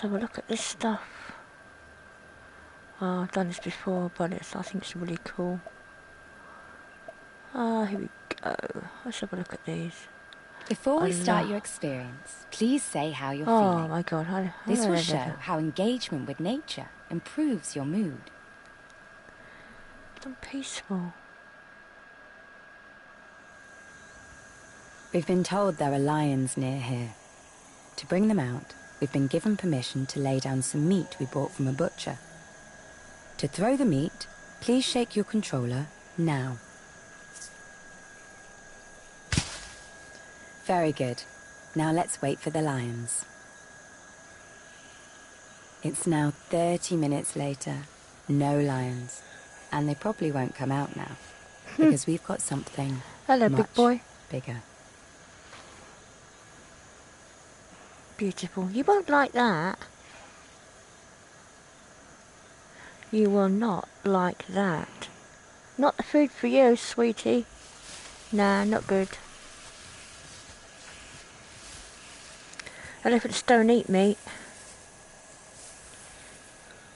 have a look at this stuff. Oh, I've done this before, but I think it's really cool. Here we go. Let's have a look at these. Before we start your experience, please say how you're feeling. Oh my god. This will show how engagement with nature improves your mood. I'm peaceful. We've been told there are lions near here. To bring them out, we've been given permission to lay down some meat we bought from a butcher. To throw the meat, please shake your controller now. Very good. Now let's wait for the lions. It's now 30 minutes later. No lions. And they probably won't come out now. Because we've got something Hello, much big boy. Bigger. Beautiful. You won't like that. You will not like that. Not the food for you, sweetie. Nah, not good. Elephants don't eat meat.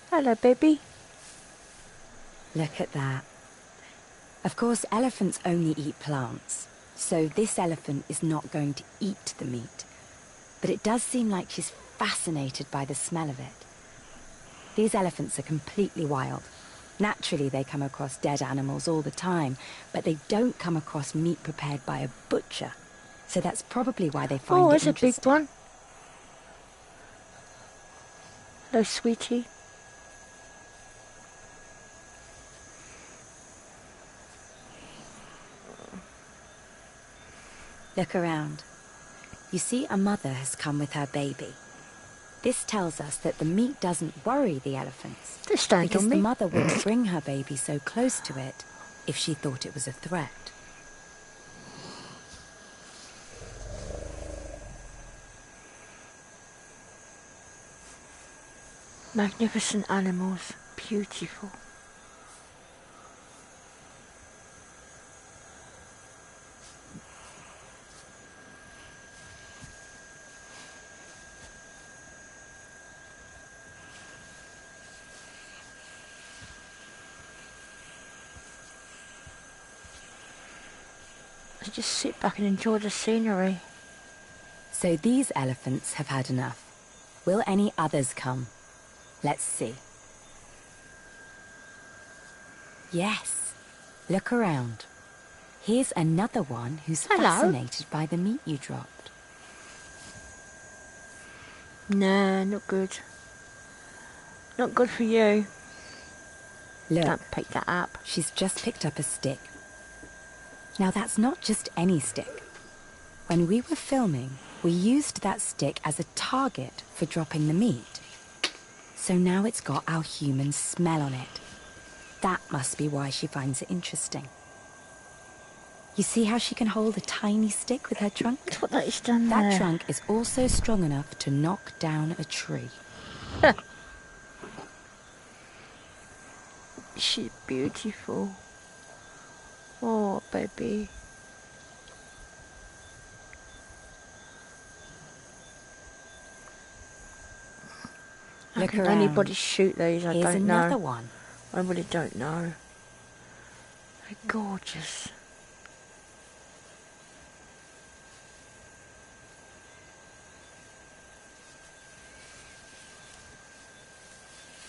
Hello, baby. Look at that. Of course, elephants only eat plants, so this elephant is not going to eat the meat. But it does seem like she's fascinated by the smell of it. These elephants are completely wild. Naturally, they come across dead animals all the time, but they don't come across meat prepared by a butcher. So that's probably why they find it interesting. Oh, it's a big one. Hello, sweetie. Look around. You see a mother has come with her baby. This tells us that the meat doesn't worry the elephants. Because the mother wouldn't bring her baby so close to it if she thought it was a threat. Magnificent animals. Beautiful. Just sit back and enjoy the scenery. So these elephants have had enough. Will any others come? Let's see. Yes. Look around. Here's another one who's fascinated by the meat you dropped. Nah, not good. Not good for you. Look. Don't pick that up. She's just picked up a stick. Now that's not just any stick. When we were filming, we used that stick as a target for dropping the meat. So now it's got our human smell on it. That must be why she finds it interesting. You see how she can hold a tiny stick with her trunk? Look what that is done there. That trunk is also strong enough to knock down a tree. She's beautiful. Oh, baby. Look Can around. anybody shoot these? I Here's don't know. another one. I really don't know. They're gorgeous.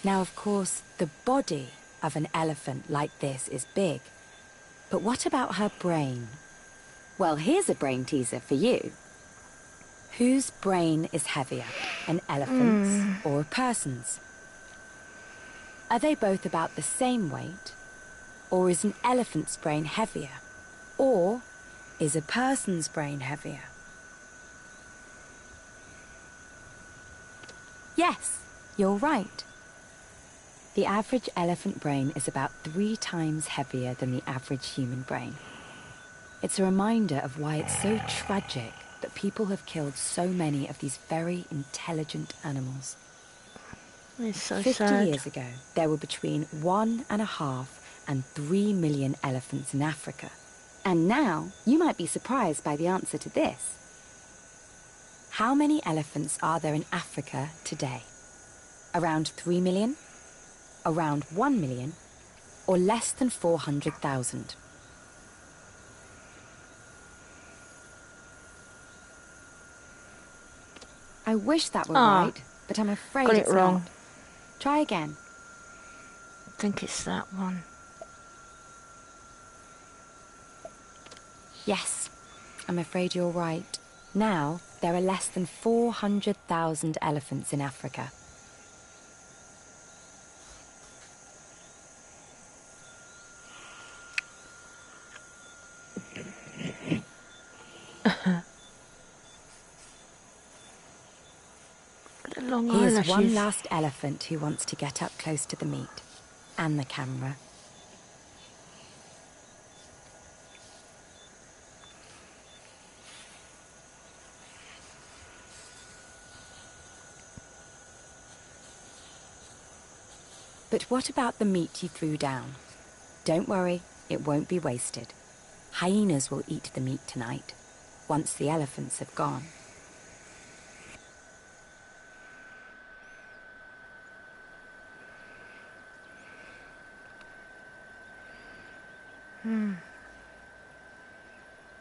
Now, of course, the body of an elephant like this is big. But what about her brain? Well, here's a brain teaser for you. Whose brain is heavier, an elephant's or a person's? Are they both about the same weight? Or is an elephant's brain heavier? Or is a person's brain heavier? Yes, you're right. The average elephant brain is about 3 times heavier than the average human brain. It's a reminder of why it's so tragic that people have killed so many of these very intelligent animals. It's so 50 sad. years ago, there were between 1.5 and 3 million elephants in Africa. And now, you might be surprised by the answer to this. How many elephants are there in Africa today? Around 3 million? Around 1 million? Or less than 400,000? I wish that were right, but I'm afraid got it it's wrong. not. Try again. I think it's that one. Yes, I'm afraid you're right. Now, there are less than 400,000 elephants in Africa. Got the long Here's eyelashes. one last elephant who wants to get up close to the meat. And the camera. But what about the meat you threw down? Don't worry, it won't be wasted. Hyenas will eat the meat tonight, once the elephants have gone.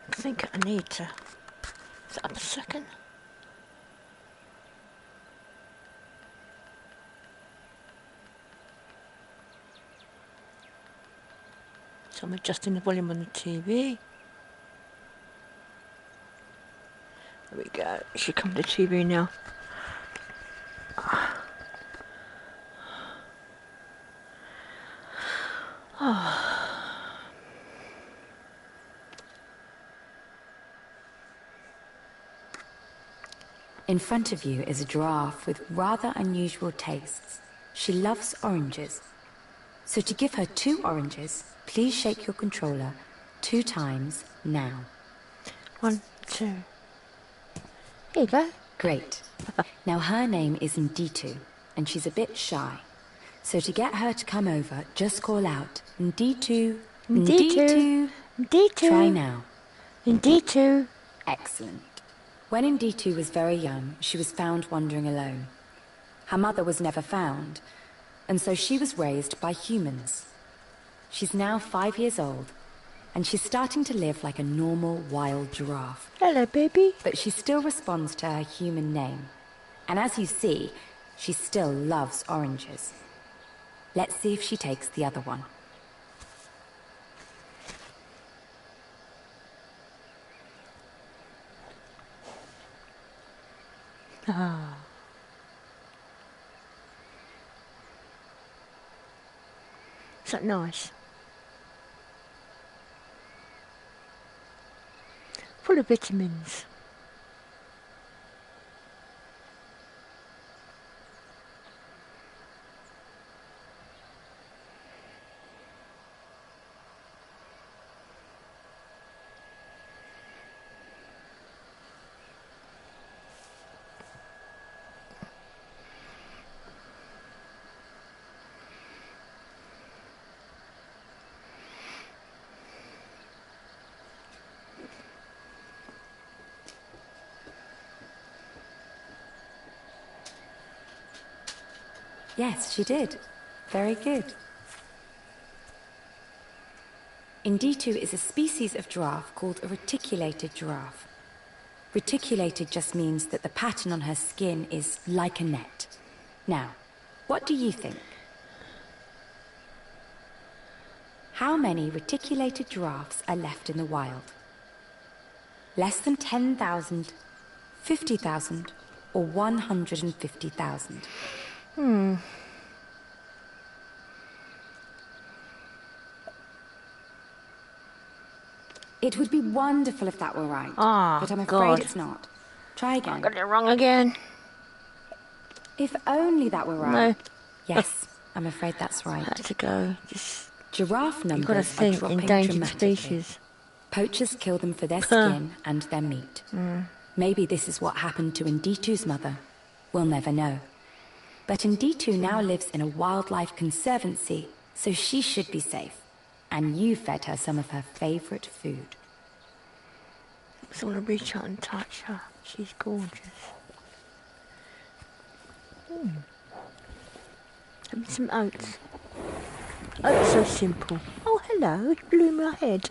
I think I need to set up a second. So I'm adjusting the volume on the TV. There we go. It should come to the TV now. In front of you is a giraffe with rather unusual tastes. She loves oranges. So to give her 2 oranges, please shake your controller 2 times now. 1, 2. Here you go. Great. Now her name is Nditu, and she's a bit shy. So to get her to come over, just call out, Nditu, Nditu. Nditu. Try now. Nditu. Excellent. When Nditu was very young, she was found wandering alone. Her mother was never found, and so she was raised by humans. She's now 5 years old, and she's starting to live like a normal wild giraffe. Hello, baby. But she still responds to her human name. And as you see, she still loves oranges. Let's see if she takes the other one. Ah. Is that nice? Full of vitamins. Yes, she did. Very good. Nditu is a species of giraffe called a reticulated giraffe. Reticulated just means that the pattern on her skin is like a net. Now, what do you think? How many reticulated giraffes are left in the wild? Less than 10,000, 50,000, or 150,000? It would be wonderful if that were right, but I'm afraid God. it's not. Try I again. got it wrong again. If only that were right. No. Yes, I'm afraid that's right. Had to go. Just Giraffe you got to numbers are think dropping endangered dramatically. species. Poachers kill them for their skin and their meat. Maybe this is what happened to Nditu's mother. We'll never know. But Nditu now lives in a wildlife conservancy, so she should be safe. And you fed her some of her favorite food. I just want to reach out and touch her. She's gorgeous. Give me some oats. Oats so simple. Oh, hello, it blew my head.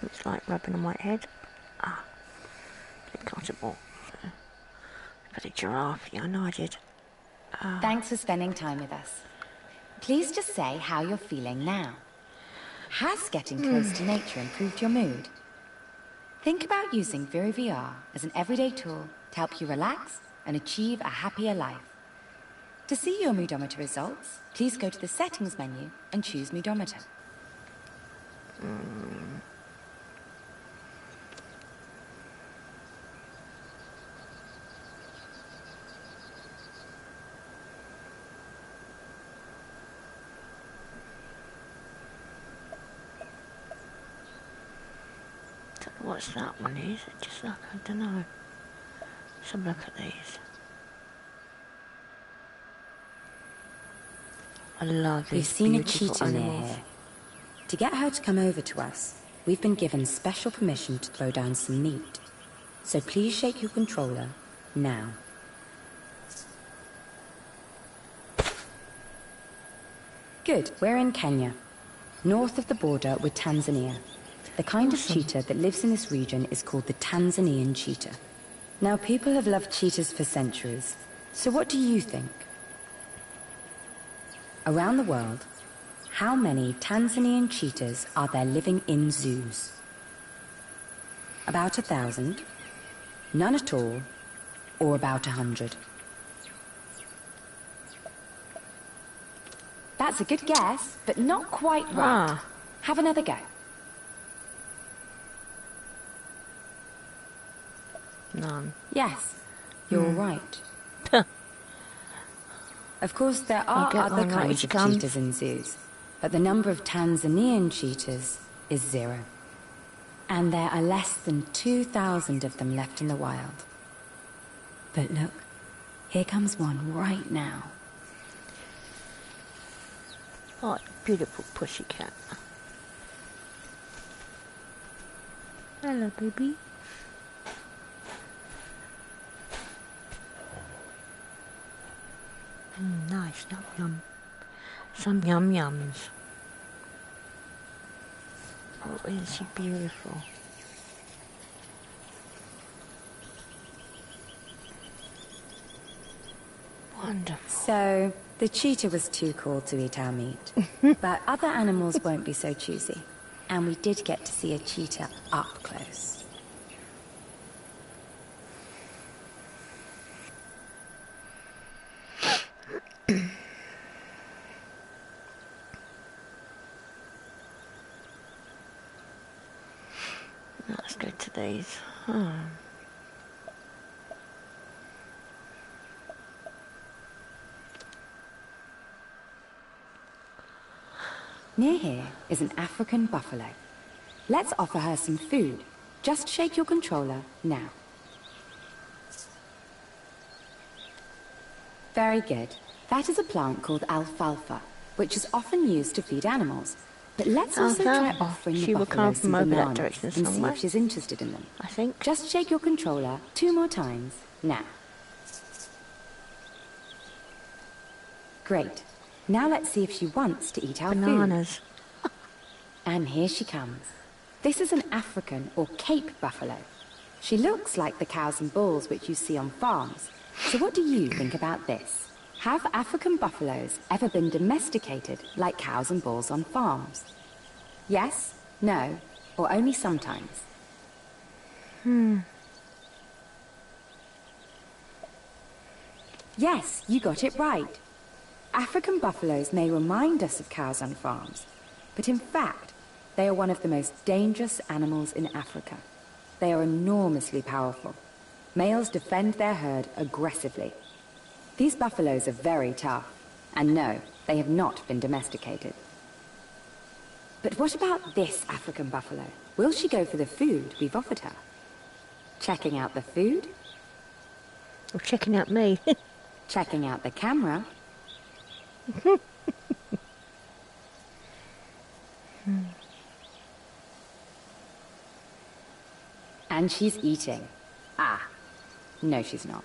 It's like rubbing on my head. Ah, it's comfortable. Got a giraffe, yeah, I know I did. Thanks for spending time with us. Please just say how you're feeling now. Has getting close to nature improved your mood? Think about using Vero VR as an everyday tool to help you relax and achieve a happier life. To see your moodometer results, please go to the settings menu and choose moodometer. Don't know what that one is. It's just like, I don't know. Let's have a look at these. I love these. We've seen a beautiful cheetah near animals. here. To get her to come over to us, we've been given special permission to throw down some meat. So please shake your controller now. Good, we're in Kenya, north of the border with Tanzania. The kind of cheetah that lives in this region is called the Tanzanian cheetah. Now, people have loved cheetahs for centuries. So what do you think? Around the world, how many Tanzanian cheetahs are there living in zoos? About 1,000, none at all, or about 100? That's a good guess, but not quite right. Have another go. None. Yes, you're right. Of course, there are other kinds of cheetahs in zoos, but the number of Tanzanian cheetahs is 0. And there are less than 2,000 of them left in the wild. But look, here comes one right now. Oh, beautiful pussycat. Hello, baby. Nice, yum yum. Some yum yums. Oh, isn't she beautiful? Wonderful. So, the cheetah was too cool to eat our meat. But other animals won't be so choosy. And we did get to see a cheetah up close. Let's go to these. Near here is an African buffalo. Let's offer her some food. Just shake your controller now. Very good. That is a plant called alfalfa, which is often used to feed animals. But let's also try offering the buffalo some bananas and see if she's interested in them. I think. Just shake your controller 2 more times now. Great. Now let's see if she wants to eat our Bananas. food. And here she comes. This is an African or Cape buffalo. She looks like the cows and bulls which you see on farms. So what do you think about this? Have African buffaloes ever been domesticated like cows and bulls on farms? Yes, no, or only sometimes? Yes, you got it right. African buffaloes may remind us of cows on farms, but in fact, they are one of the most dangerous animals in Africa. They are enormously powerful. Males defend their herd aggressively. These buffaloes are very tough, and no, they have not been domesticated. But what about this African buffalo? Will she go for the food we've offered her? Checking out the food? Or checking out me? Checking out the camera? And she's eating. Ah, no she's not.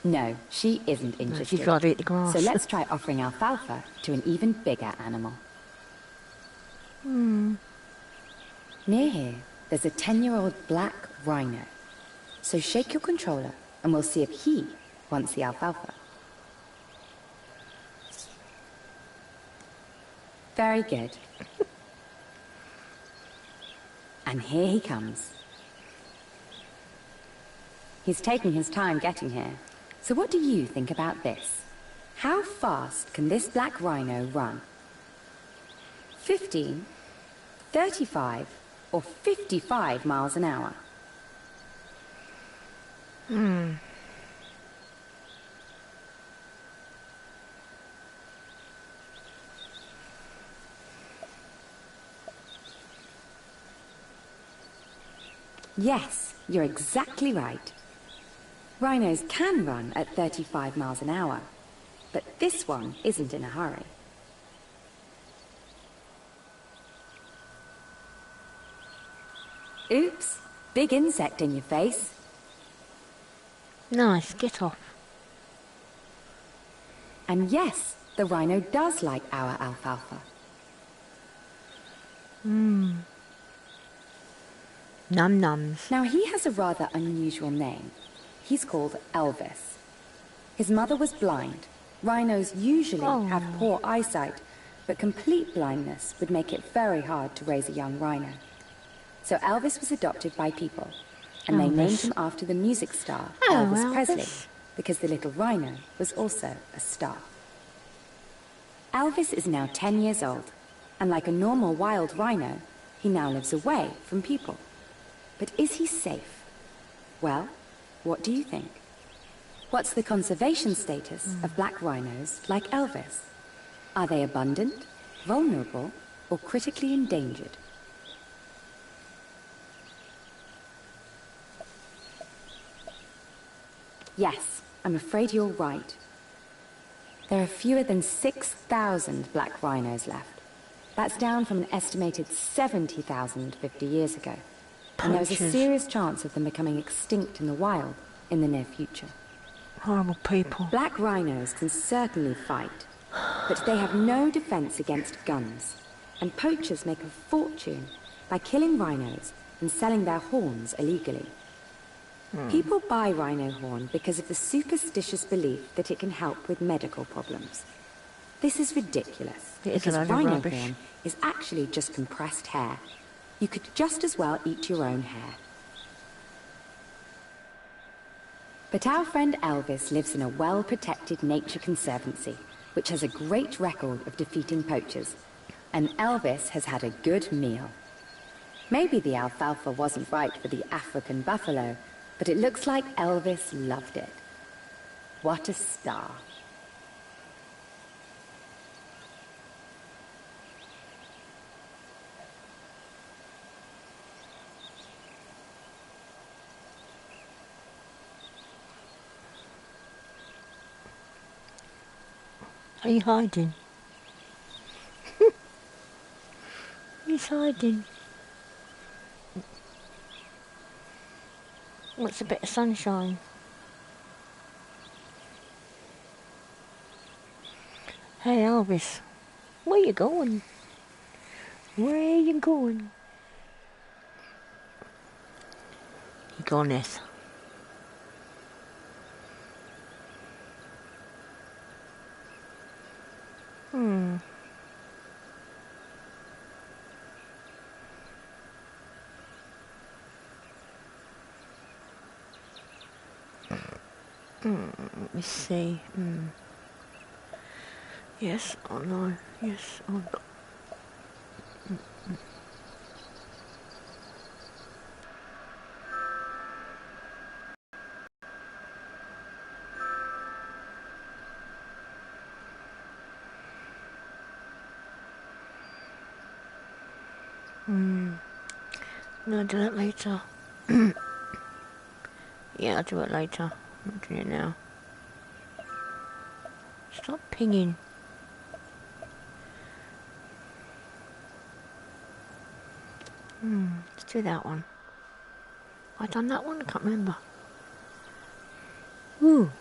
No, she isn't interested. She'd rather eat the grass. So let's try offering alfalfa to an even bigger animal. Near here, there's a 10-year-old black rhino. So shake your controller and we'll see if he wants the alfalfa. Very good. And here he comes. He's taking his time getting here. So what do you think about this? How fast can this black rhino run? 15, 35, or 55 miles an hour? Yes, you're exactly right. Rhinos can run at 35 miles an hour, but this one isn't in a hurry. Oops, big insect in your face. Nice, get off. And yes, the rhino does like our alfalfa. Num-nums. Now he has a rather unusual name. He's called Elvis. His mother was blind. Rhinos usually have poor eyesight, but complete blindness would make it very hard to raise a young rhino. So Elvis was adopted by people, and they named him after the music star Elvis Presley, because the little rhino was also a star. Elvis is now 10 years old, and like a normal wild rhino, he now lives away from people. But is he safe? Well, what do you think? What's the conservation status of black rhinos like Elvis? Are they abundant, vulnerable, or critically endangered? Yes, I'm afraid you're right. There are fewer than 6,000 black rhinos left. That's down from an estimated 70,000 50 years ago. And there's a serious chance of them becoming extinct in the wild in the near future. Horrible people. Black rhinos can certainly fight, but they have no defense against guns. And poachers make a fortune by killing rhinos and selling their horns illegally. People buy rhino horn because of the superstitious belief that it can help with medical problems. This is ridiculous, because rhino horn is actually just compressed hair. You could just as well eat your own hair. But our friend Elvis lives in a well-protected nature conservancy, which has a great record of defeating poachers. And Elvis has had a good meal. Maybe the alfalfa wasn't right for the African buffalo, but it looks like Elvis loved it. What a star. Are you hiding? He's hiding. What's a bit of sunshine? Hey Elvis, where you going? Where you going? You goneth. Let me see. Yes or no? Yes or no? I'll do that later. Yeah, I'll do it later. I'm not doing it now. Stop pinging. Let's do that one. Have I done that one? I can't remember. Ooh.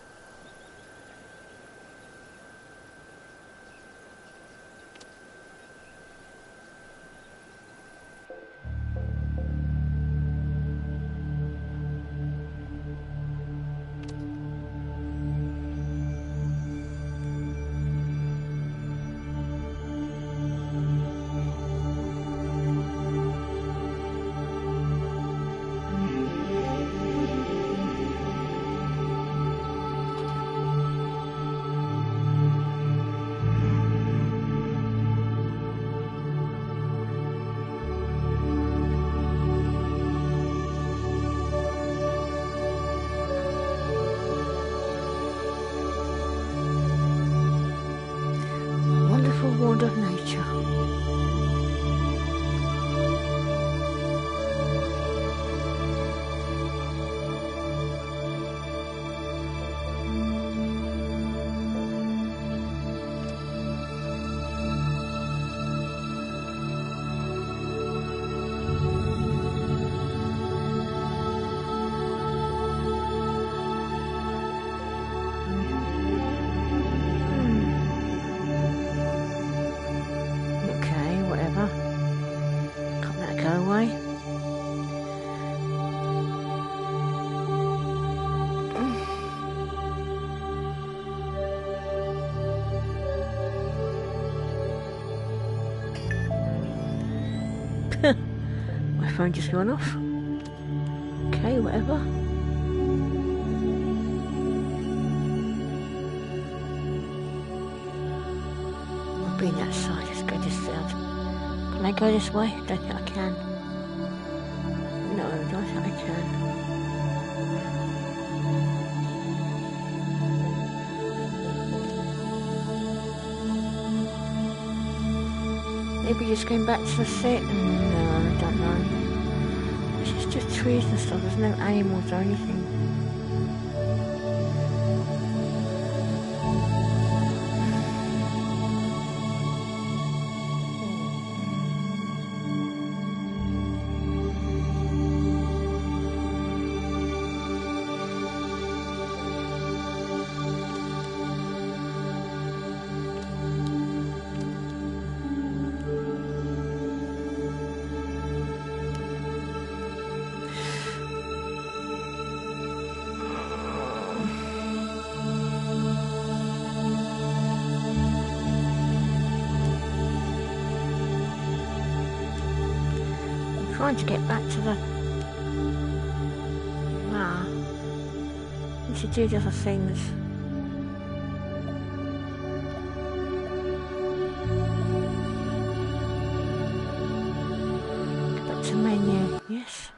Wonderful wonder of nature. My phone just went off. Okay, whatever. I'll be on that side, let's go this side. Can I go this way? I don't think I can. No, I don't think I can. Maybe just going back to the set? No, I don't know. This is just trees and stuff, there's no animals or anything. Trying to get back to the... we should do the other things. Get back to menu, yes.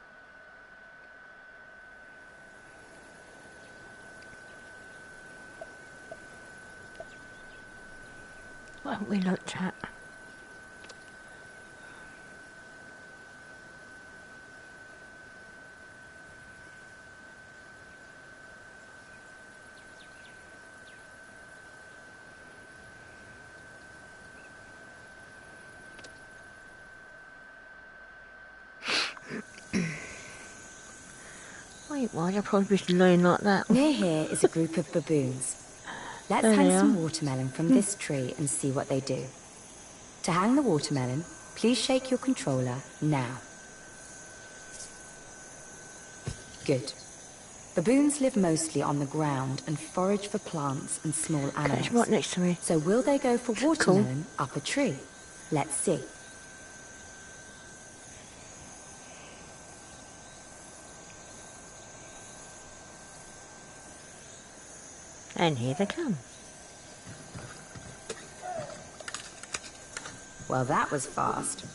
What haven't we looked at? Wait, why would I probably be lying like that? Near here is a group of baboons. Let's There hang they some are. watermelon from this tree and see what they do. To hang the watermelon, please shake your controller now. Good. Baboons live mostly on the ground and forage for plants and small Okay, animals. it's right next to me. So will they go for watermelon up a tree? Let's see. And here they come. Well, that was fast.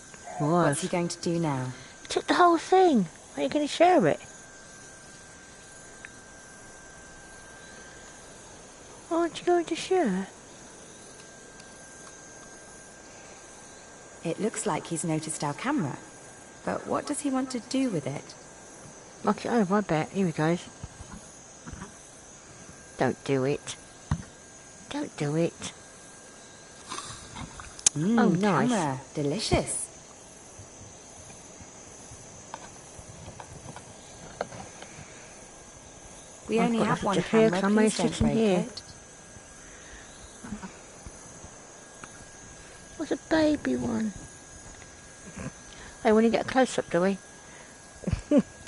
What's he Was. going to do now? Took the whole thing. Are you going to share it? Aren't you going to share? It looks like he's noticed our camera. But what does he want to do with it? Knock it over, I bet. Here he goes. Don't do it. Don't do it. Oh, nice. Camera. Delicious. We I've only got have one nothing to fear, camera. 'cause I'm only Please don't sitting break here. it. What's a baby one? Hey, when you get a close-up, do we?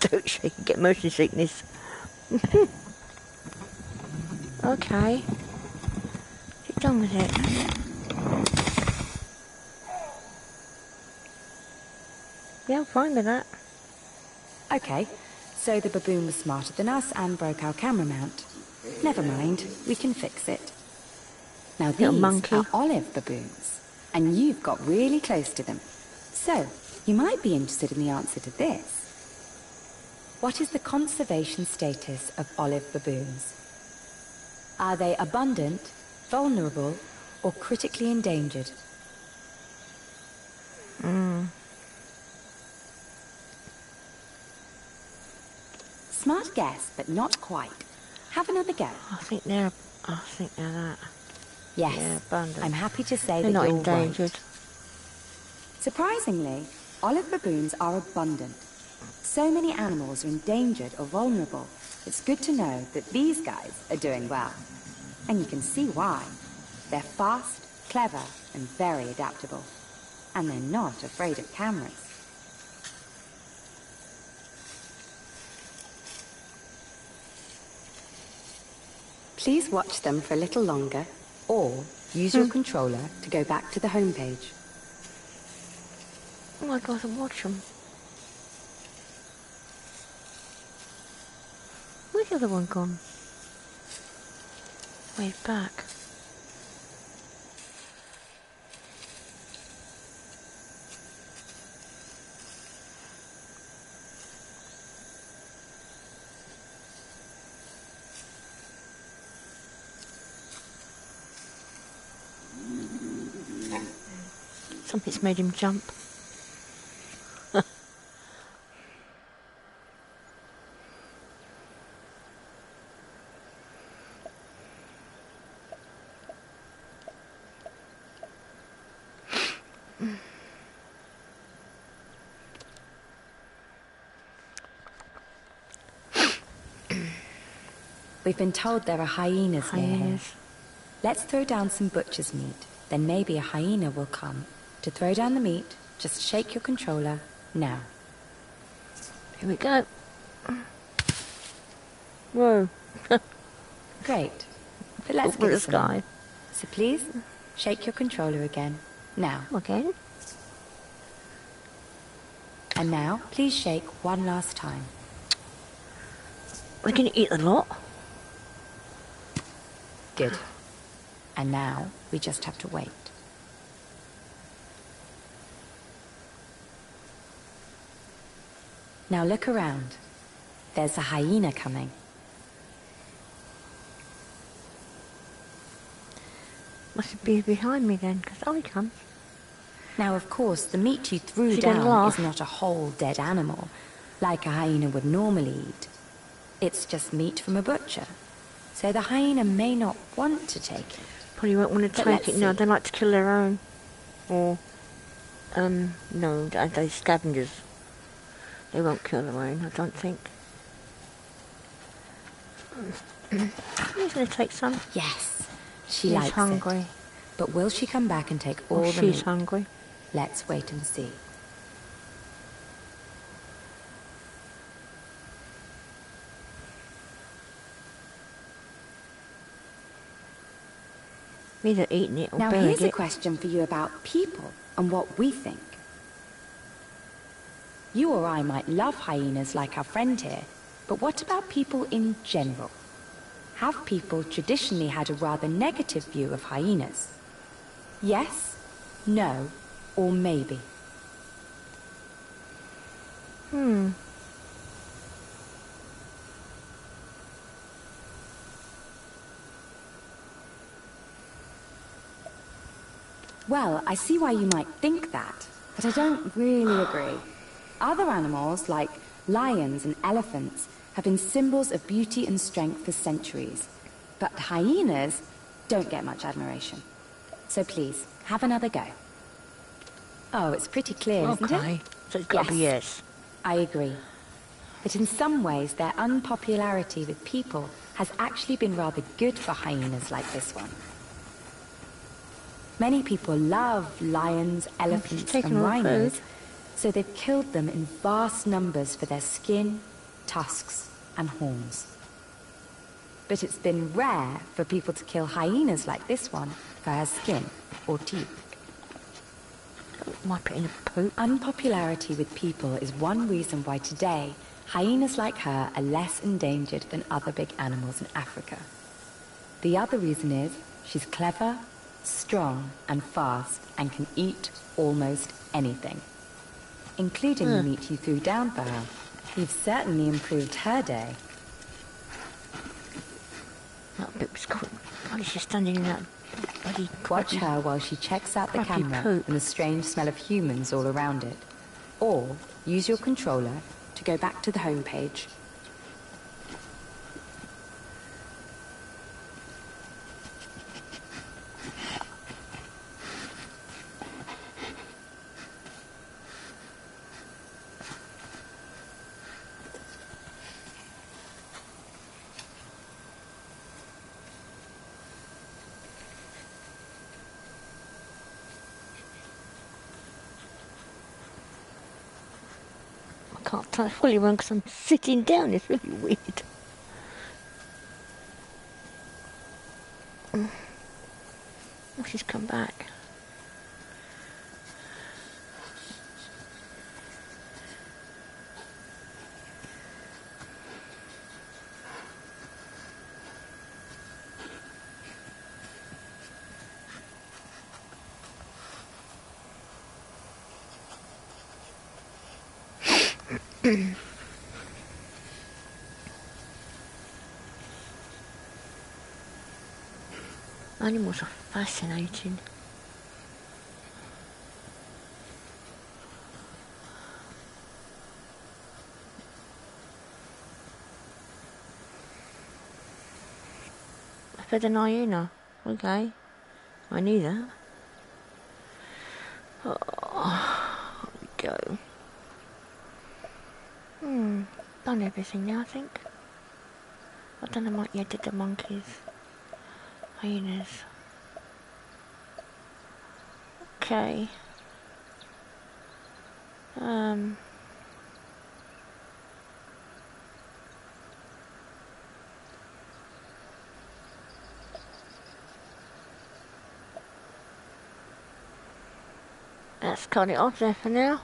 Don't shake and get motion sickness. Okay. Get done with it. Yeah, I'm fine with that. Okay, so the baboon was smarter than us and broke our camera mount. Never mind, we can fix it. Now Little these monkey. are olive baboons, and you've got really close to them. So, you might be interested in the answer to this. What is the conservation status of olive baboons? Are they abundant, vulnerable, or critically endangered? Smart guess, but not quite. Have another go. I think they're that. Yes, Yeah, abundant. I'm happy to say They're that not you're endangered. right. Surprisingly, olive baboons are abundant. So many animals are endangered or vulnerable. It's good to know that these guys are doing well. And you can see why. They're fast, clever, and very adaptable. And they're not afraid of cameras. Please watch them for a little longer, or use your controller to go back to the home page. Oh my God, and watch them. Where's the other one gone? Way back. Something's made him jump. We've been told there are hyenas near here. Hyenas. Let's throw down some butcher's meat. Then maybe a hyena will come. To throw down the meat, just shake your controller now. Here we go. Whoa. Great. But let's Up with give the it some sky. more. So please, shake your controller again. Now. Okay. And now, please shake one last time. We're going to eat a lot. Good. And now, we just have to wait. Now look around. There's a hyena coming. Must be behind me then, because I come. Now, of course, the meat you threw Is he gonna down laugh? is not a whole dead animal, like a hyena would normally eat. It's just meat from a butcher. So the hyena may not want to take it. Probably won't want to But take let's it now. see. They like to kill their own. Or, no, they scavengers. They won't kill their own, I don't think. He's going to take some. Yes, she She's likes hungry. it. But will she come back and take all Or the she's meat? hungry. Let's wait and see. Either eating it or Now buried here's a it. question for you about people and what we think. You or I might love hyenas like our friend here, but what about people in general? Have people traditionally had a rather negative view of hyenas? Yes, no, or maybe? Well, I see why you might think that, but I don't really agree. Other animals, like lions and elephants, have been symbols of beauty and strength for centuries. But hyenas don't get much admiration. So please, have another go. Oh, it's pretty clear, isn't it? Okay, so it's got to be yes. I agree. But in some ways, their unpopularity with people has actually been rather good for hyenas like this one. Many people love lions, elephants, and rhinos, so they've killed them in vast numbers for their skin, tusks, and horns. But it's been rare for people to kill hyenas like this one for her skin or teeth. Wipe it in a poop. Unpopularity with people is one reason why today hyenas like her are less endangered than other big animals in Africa. The other reason is she's clever, strong, and fast, and can eat almost anything, including the meat you threw down for her. You've certainly improved her day. That bit was cool. Why is she standing in that bloody Watch her while she checks out the camera poop. and the strange smell of humans all around it. Or use your controller to go back to the home page. I can't tell fully run because I'm sitting down. It's really weird. Oh, she's come back. Animals are fascinating. I fed an hyena. Okay. I knew that. Oh, here we go. Done everything now, I think. I don't know what yet did the monkeys. Hyenas. Okay. Let's cut it off there for now.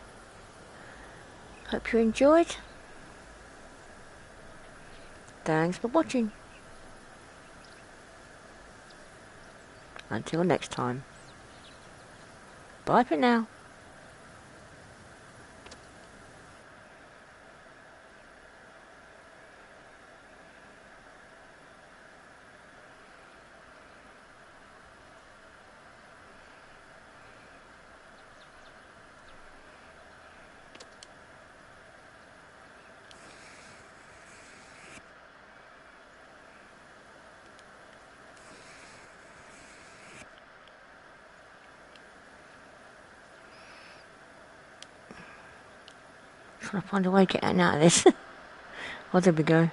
Hope you enjoyed. Thanks for watching. Until next time. Bye for now. Trying to find a way of getting out of this. Oh, there we go.